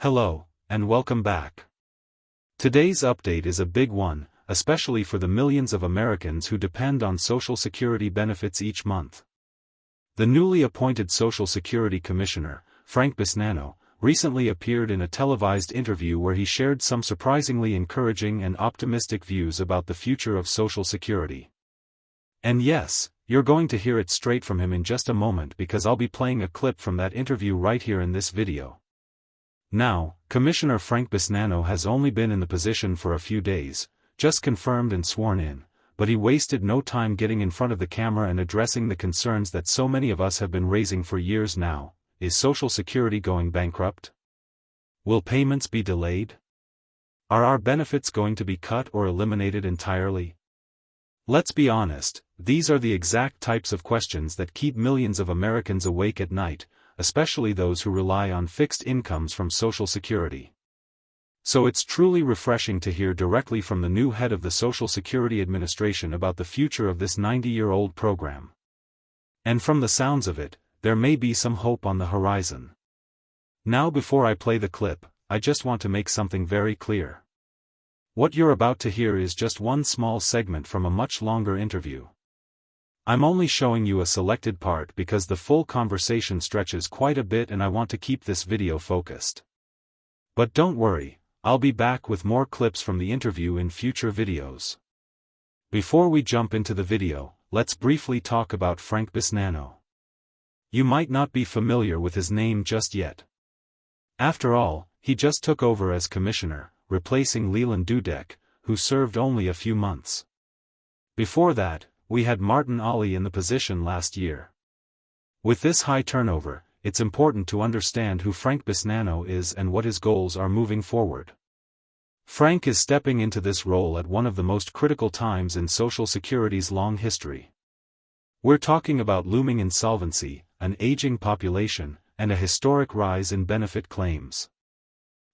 Hello, and welcome back. Today's update is a big one, especially for the millions of Americans who depend on Social Security benefits each month. The newly appointed Social Security Commissioner, Frank Bisnano, recently appeared in a televised interview where he shared some surprisingly encouraging and optimistic views about the future of Social Security. And yes, you're going to hear it straight from him in just a moment because I'll be playing a clip from that interview right here in this video. Now, Commissioner Frank Bisnano has only been in the position for a few days, just confirmed and sworn in, but he wasted no time getting in front of the camera and addressing the concerns that so many of us have been raising for years now. Is Social Security going bankrupt? Will payments be delayed? Are our benefits going to be cut or eliminated entirely? Let's be honest, these are the exact types of questions that keep millions of Americans awake at night, especially those who rely on fixed incomes from Social Security. So it's truly refreshing to hear directly from the new head of the Social Security Administration about the future of this 90-year-old program. And from the sounds of it, there may be some hope on the horizon. Now, before I play the clip, I just want to make something very clear. What you're about to hear is just one small segment from a much longer interview. I'm only showing you a selected part because the full conversation stretches quite a bit and I want to keep this video focused. But don't worry, I'll be back with more clips from the interview in future videos. Before we jump into the video, let's briefly talk about Frank Bisnano. You might not be familiar with his name just yet. After all, he just took over as commissioner, replacing Leland Dudek, who served only a few months. Before that, we had Martin Ali in the position last year. With this high turnover, it's important to understand who Frank Bisnano is and what his goals are moving forward. Frank is stepping into this role at one of the most critical times in Social Security's long history. We're talking about looming insolvency, an aging population, and a historic rise in benefit claims.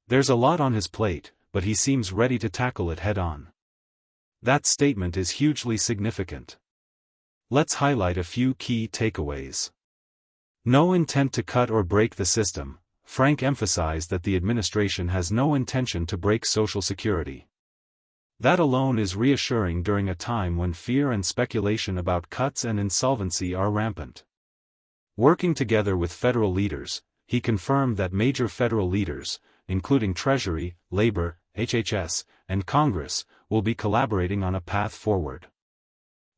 There's a lot on his plate, but he seems ready to tackle it head-on. That statement is hugely significant. Let's highlight a few key takeaways. No intent to cut or break the system. Frank emphasized that the administration has no intention to break Social Security. That alone is reassuring during a time when fear and speculation about cuts and insolvency are rampant. Working together with federal leaders, he confirmed that major federal leaders, including Treasury, Labor, HHS, and Congress, will be collaborating on a path forward.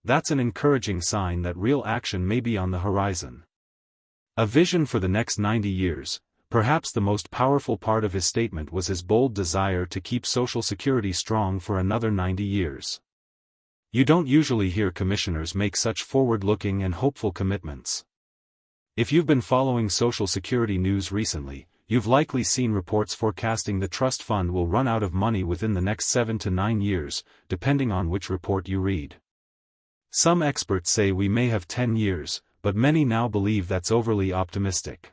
That's an encouraging sign that real action may be on the horizon. A vision for the next 90 years, perhaps the most powerful part of his statement was his bold desire to keep Social Security strong for another 90 years. You don't usually hear commissioners make such forward-looking and hopeful commitments. If you've been following Social Security news recently, you've likely seen reports forecasting the trust fund will run out of money within the next 7 to 9 years, depending on which report you read. Some experts say we may have 10 years, but many now believe that's overly optimistic.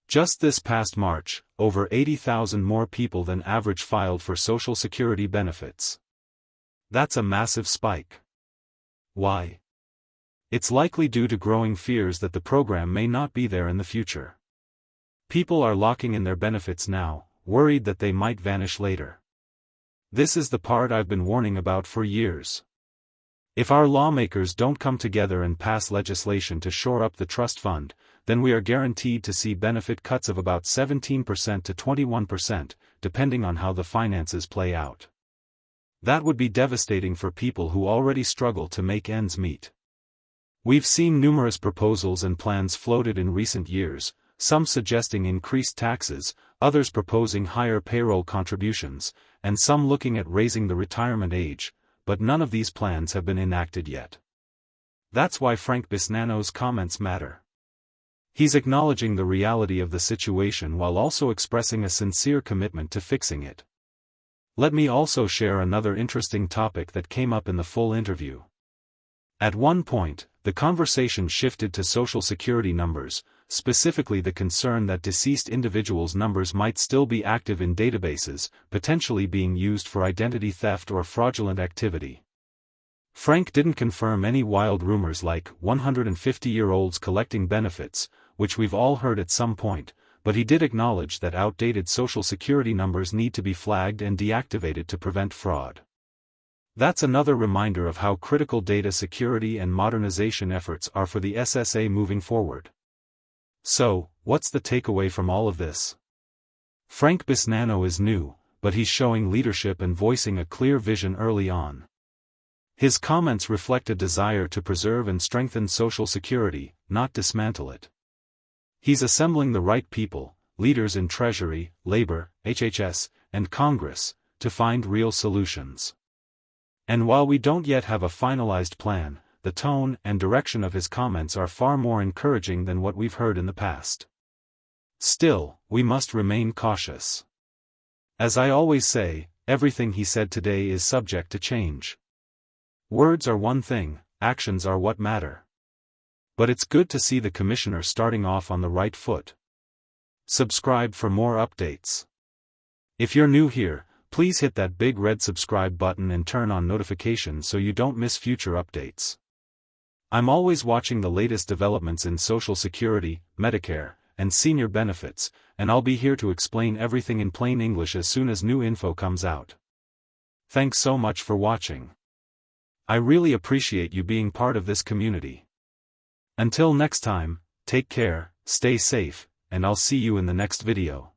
Just this past March, over 80,000 more people than average filed for Social Security benefits. That's a massive spike. Why? It's likely due to growing fears that the program may not be there in the future. People are locking in their benefits now, worried that they might vanish later. This is the part I've been warning about for years. If our lawmakers don't come together and pass legislation to shore up the trust fund, then we are guaranteed to see benefit cuts of about 17% to 21%, depending on how the finances play out. That would be devastating for people who already struggle to make ends meet. We've seen numerous proposals and plans floated in recent years, some suggesting increased taxes, others proposing higher payroll contributions, and some looking at raising the retirement age, but none of these plans have been enacted yet. That's why Frank Bisnano's comments matter. He's acknowledging the reality of the situation while also expressing a sincere commitment to fixing it. Let me also share another interesting topic that came up in the full interview. At one point, the conversation shifted to Social Security numbers, specifically the concern that deceased individuals' numbers might still be active in databases, potentially being used for identity theft or fraudulent activity. Frank didn't confirm any wild rumors like 150-year-olds collecting benefits, which we've all heard at some point, but he did acknowledge that outdated Social Security numbers need to be flagged and deactivated to prevent fraud. That's another reminder of how critical data security and modernization efforts are for the SSA moving forward. So, what's the takeaway from all of this? Frank Bisnano is new, but he's showing leadership and voicing a clear vision early on. His comments reflect a desire to preserve and strengthen Social Security, not dismantle it. He's assembling the right people, leaders in Treasury, Labor, HHS, and Congress, to find real solutions. And while we don't yet have a finalized plan, the tone and direction of his comments are far more encouraging than what we've heard in the past. Still, we must remain cautious. As I always say, everything he said today is subject to change. Words are one thing, actions are what matter. But it's good to see the Commissioner starting off on the right foot. Subscribe for more updates. If you're new here, please hit that big red subscribe button and turn on notifications so you don't miss future updates. I'm always watching the latest developments in Social Security, Medicare, and senior benefits, and I'll be here to explain everything in plain English as soon as new info comes out. Thanks so much for watching. I really appreciate you being part of this community. Until next time, take care, stay safe, and I'll see you in the next video.